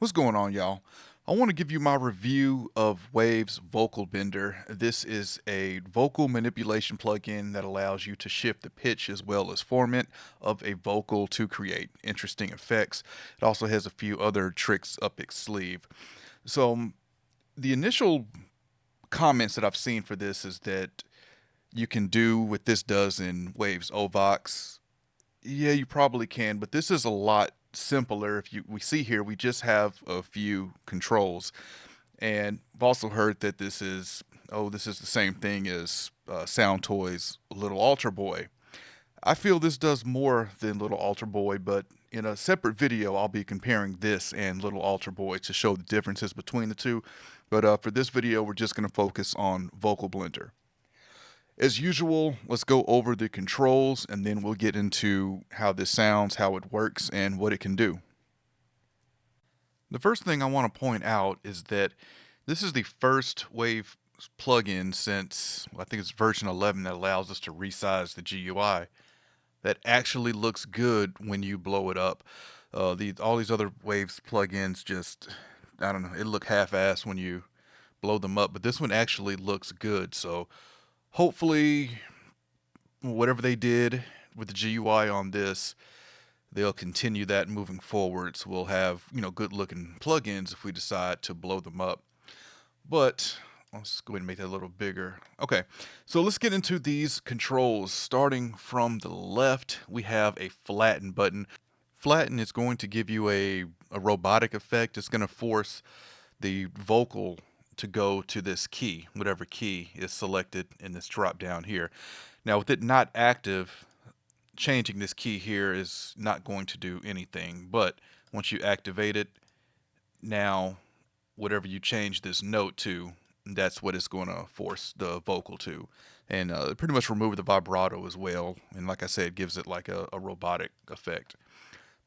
What's going on, y'all? I want to give you my review of Wave's Vocal Bender. This is a vocal manipulation plugin that allows you to shift the pitch as well as format of a vocal to create interesting effects. It also has a few other tricks up its sleeve. So, the initial comments that I've seen for this is that you can do what this does in Wave's Ovox. Yeah, you probably can, but this is a lot simpler. If we see here, we just have a few controls, and I've also heard that this is the same thing as Sound Toys Little Altar Boy. I feel this does more than Little Altar Boy, but in a separate video, I'll be comparing this and Little Altar Boy to show the differences between the two. But for this video, we're just going to focus on Vocal Blender. As usual, let's go over the controls and then we'll get into how this sounds, how it works, and what it can do. The first thing I want to point out is that this is the first Wave plugin since, well, I think it's version 11, that allows us to resize the GUI that actually looks good when you blow it up. All these other Waves plugins just, I don't know, it look half-assed when you blow them up, but this one actually looks good. So hopefully whatever they did with the GUI on this, they'll continue that moving forward. So we'll have, good looking plugins if we decide to blow them up. But let's go ahead and make that a little bigger. Okay, so let's get into these controls. Starting from the left, we have a flatten button. Flatten is going to give you a robotic effect. It's going to force the vocal to go to this key, whatever key is selected in this drop down here. Now, with it not active, changing this key here is not going to do anything, but once you activate it, now whatever you change this note to, that's what it's going to force the vocal to. And pretty much remove the vibrato as well. And like I said, it gives it like a robotic effect.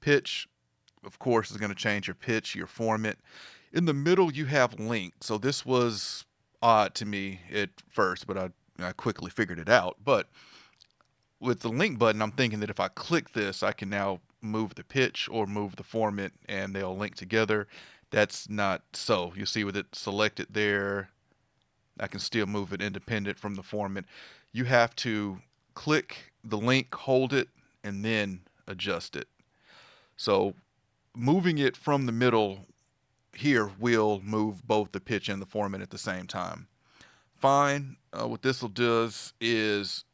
Pitch, of course, is going to change your pitch, your format. In the middle, you have link. So this was odd to me at first, but I quickly figured it out. But with the link button, I'm thinking that if I click this, I can now move the pitch or move the format and they'll link together. That's not so. You see with it selected there, I can still move it independent from the format. You have to click the link, hold it, and then adjust it. So moving it from the middle here will move both the pitch and the format at the same time. Fine. What this will do is,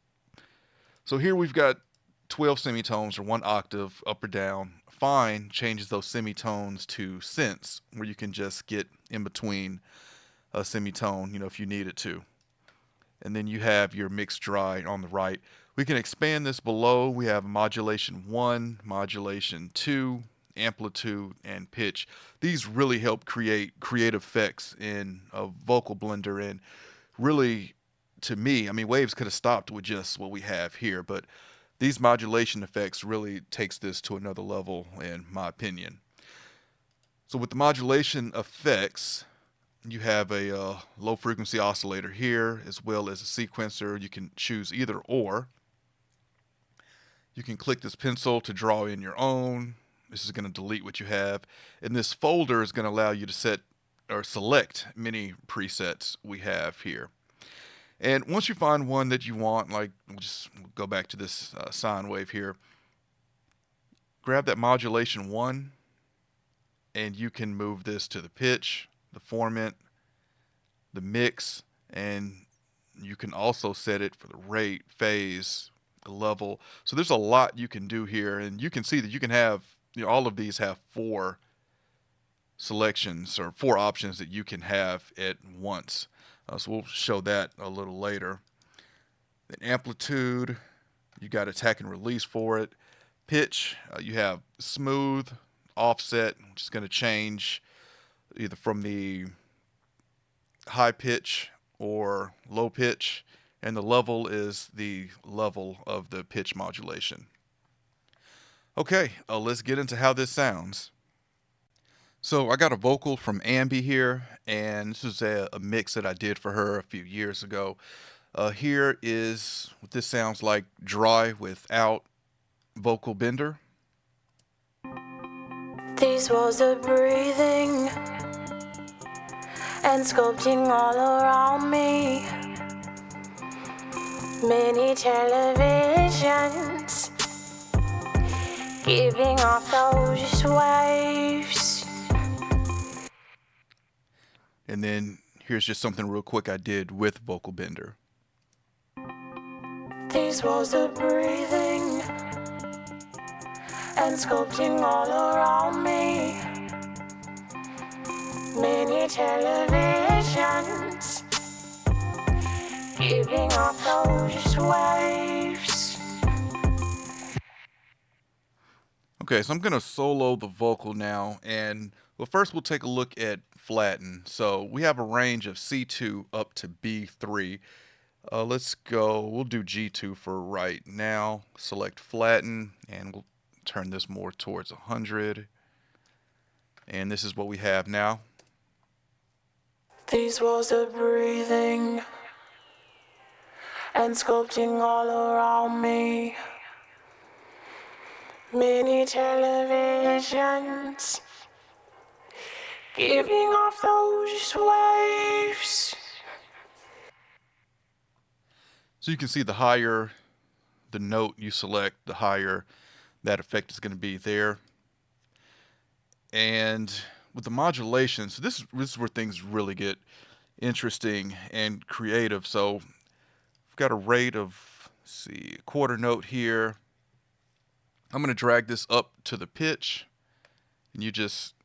so here we've got 12 semitones or one octave up or down. Fine changes those semitones to sense, where you can just get in between a semitone, if you needed to. And then you have your mix dry on the right. We can expand this below. We have modulation 1, modulation 2, amplitude, and pitch. These really help create effects in a vocal blender, and really, to me, I mean, Waves could have stopped with just what we have here, but these modulation effects really takes this to another level, in my opinion. So with the modulation effects, you have a low frequency oscillator here, as well as a sequencer. You can choose either or. You can click this pencil to draw in your own. This is going to delete what you have. And this folder is going to allow you to set or select many presets we have here. And once you find one that you want, like we'll just go back to this sine wave here, grab that modulation 1, and you can move this to the pitch, the format, the mix, and you can also set it for the rate, phase, the level. So there's a lot you can do here, and you can see that you can have, all of these have 4 selections or 4 options that you can have at once. So we'll show that a little later. Then amplitude, you got attack and release for it. Pitch, you have smooth, offset, which is going to change either from the high pitch or low pitch, and the level is the level of the pitch modulation. Okay, let's get into how this sounds. So I got a vocal from Ambi here, and this is a mix that I did for her a few years ago. Here is what this sounds like dry without vocal bender. These walls are breathing and sculpting all around me. Many televisions giving off those waves. And then here's just something real quick I did with Vocal Bender. These walls are breathing and sculpting all around me. Many televisions giving off those waves. Okay, so I'm going to solo the vocal now, and well, first we'll take a look at flatten. So we have a range of C2 up to B3. Let's go, we'll do G2 for right now. Select flatten, and we'll turn this more towards 100. And this is what we have now. These walls are breathing and sculpting all around me. Many televisions giving off those waves. So you can see the higher the note you select, the higher that effect is going to be there. And with the modulation, so this is where things really get interesting and creative. So we've got a rate of, let's see, a quarter note here. I'm going to drag this up to the pitch, and you just,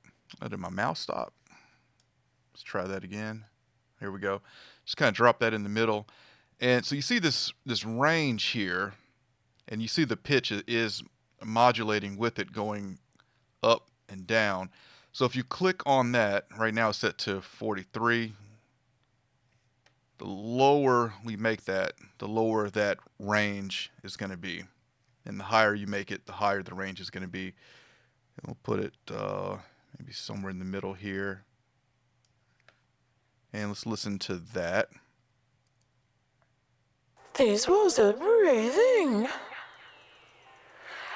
did my mouse stop? Let's try that again. Here we go. Just kind of drop that in the middle. And so you see this range here, and you see the pitch is modulating with it, going up and down. So if you click on that, right now it's set to 43. The lower we make that, the lower that range is going to be. And the higher you make it, the higher the range is going to be. And we'll put it maybe somewhere in the middle here. And let's listen to that. These walls are breathing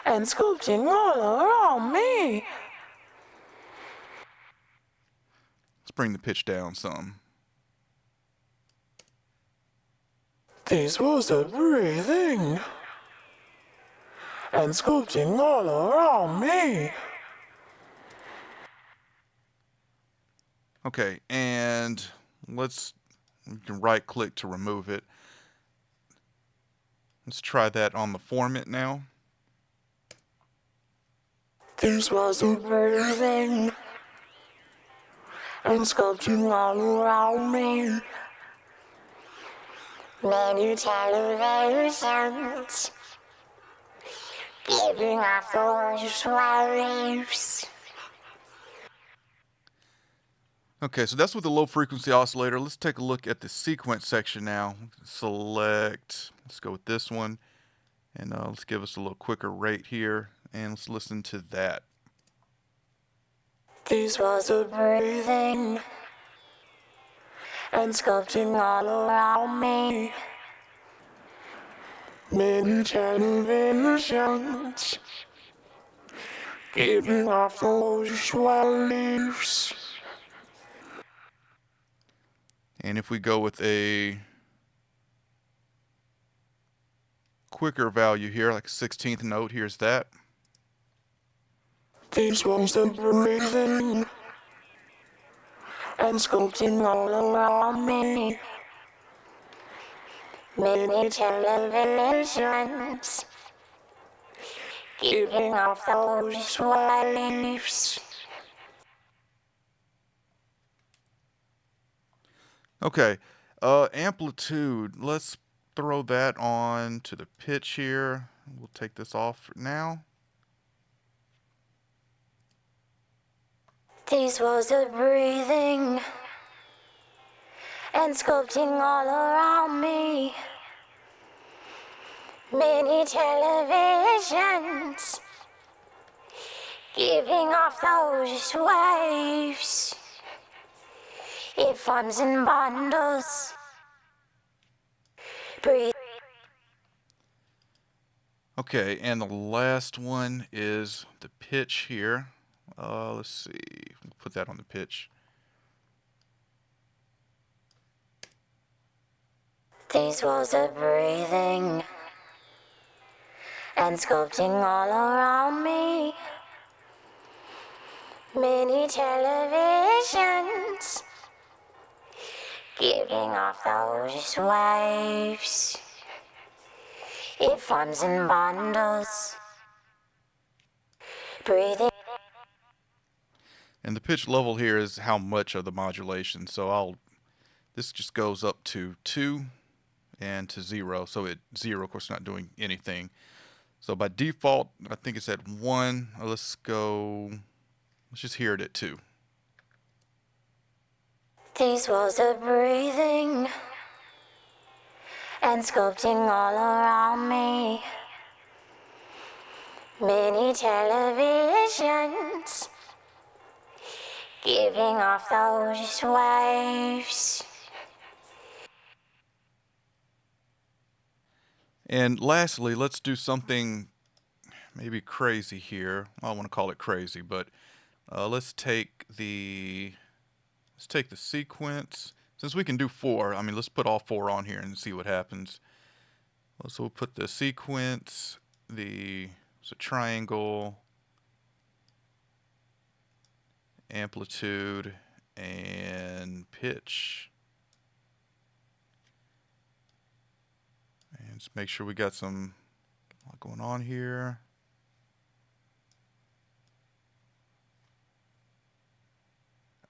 and sculpting all around me. Let's bring the pitch down some. These walls are breathing and sculpting all around me. Okay, and you can right click to remove it. Let's try that on the format now. These walls are breathing and sculpting all around me. Many televisions giving off those waves. Okay, so that's with the low frequency oscillator. Let's take a look at the sequence section now. Select, let's go with this one, and let's give us a little quicker rate here, and let's listen to that. These walls are breathing and sculpting all around me. Many televisions giving off those waves. And if we go with a quicker value here, like 16th note, here's that. These walls are breathing and sculpting all around me. Many televisions giving off those waves. Okay, amplitude, let's throw that on to the pitch here. We'll take this off for now. These walls are breathing and sculpting all around me. Many televisions giving off those waves. It forms in bundles. Breathe. Okay, and the last one is the pitch here. Let's see. Put that on the pitch. These walls are breathing and sculpting all around me. Many televisions giving off those waves. It forms in bundles, breathing. And the pitch level here is how much of the modulation. So this just goes up to 2 and to 0. So at 0, of course, not doing anything. So by default, I think it's at 1. Let's just hear it at 2. These walls are breathing and sculpting all around me. Many televisions giving off those waves. And lastly, let's do something maybe crazy here. I don't want to call it crazy, but let's take the sequence. Since we can do 4, I mean, let's put all 4 on here and see what happens. So we'll put the sequence, it's a triangle, amplitude, and pitch. And just make sure we got some going on here.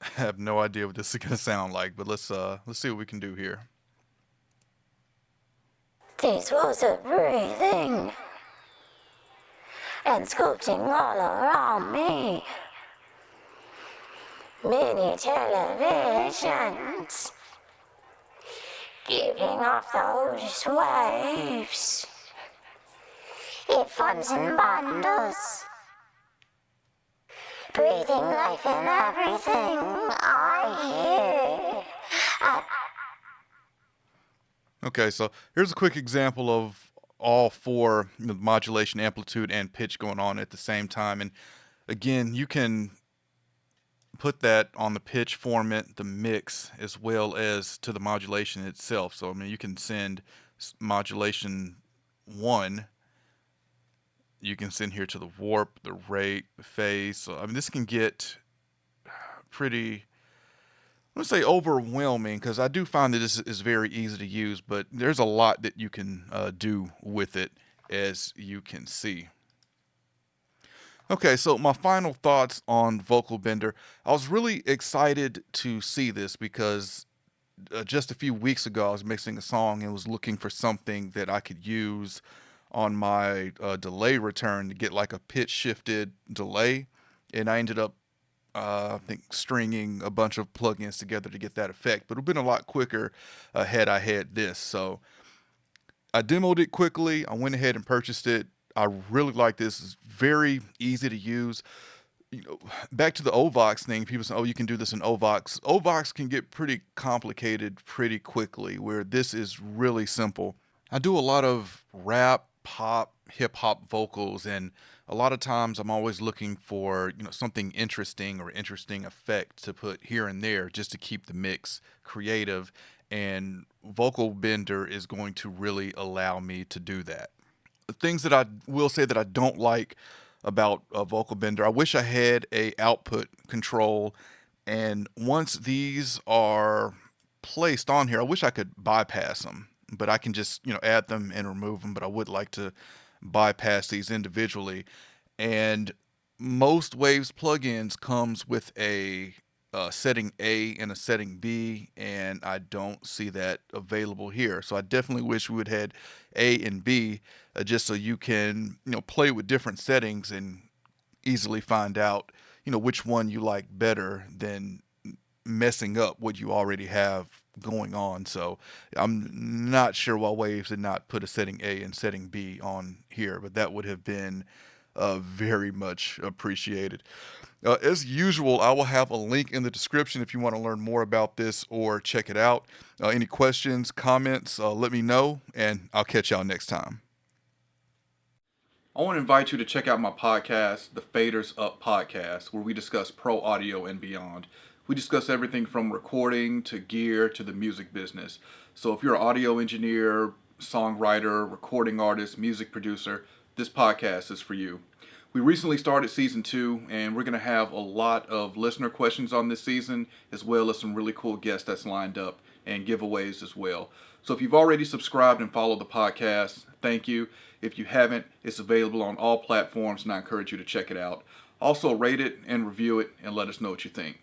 I have no idea what this is gonna sound like, but let's see what we can do here. These walls are breathing and sculpting all around me. Many televisions giving off those waves. It forms in bundles, breathing life in everything I hear. Okay, so here's a quick example of all 4, modulation, amplitude, and pitch going on at the same time. And again, you can put that on the pitch format, the mix, as well as to the modulation itself. So I mean, you can send modulation 1. You can send here to the warp, the rate, the phase. So I mean, this can get pretty, let's say, overwhelming, because I do find that this is very easy to use, but there's a lot that you can do with it, as you can see. Okay, so my final thoughts on Vocal Bender. I was really excited to see this because just a few weeks ago I was mixing a song and was looking for something that I could use on my delay return to get like a pitch shifted delay, and I ended up I think stringing a bunch of plugins together to get that effect. But it would have been a lot quicker had I had this. So I demoed it quickly. I went ahead and purchased it. I really like this. It's very easy to use. Back to the Ovox thing, people say, oh, you can do this in Ovox. Ovox can get pretty complicated pretty quickly, where this is really simple. I do a lot of rap, pop, hip hop vocals, and a lot of times I'm always looking for, something interesting or interesting effect to put here and there just to keep the mix creative. And Vocal Bender is going to really allow me to do that. The things that I will say that I don't like about Vocal Bender, I wish I had a output control, and once these are placed on here, I wish I could bypass them, but I can just add them and remove them. But I would like to bypass these individually. And most Waves plugins comes with a setting A and a setting B, and I don't see that available here. So I definitely wish we would have had A and B, just so you can play with different settings and easily find out which one you like better than messing up what you already have going on. So I'm not sure why Waves did not put a setting A and setting B on here, but that would have been very much appreciated. As usual, I will have a link in the description if you want to learn more about this or check it out. Any questions, comments, let me know, and I'll catch y'all next time. I want to invite you to check out my podcast, the Faders Up Podcast, where we discuss pro audio and beyond. We discuss everything from recording to gear to the music business. So if you're an audio engineer, songwriter, recording artist, music producer, this podcast is for you. We recently started season 2, and we're going to have a lot of listener questions on this season, as well as some really cool guests that's lined up and giveaways as well. So if you've already subscribed and followed the podcast, thank you. If you haven't, it's available on all platforms, and I encourage you to check it out. Also, rate it and review it and let us know what you think.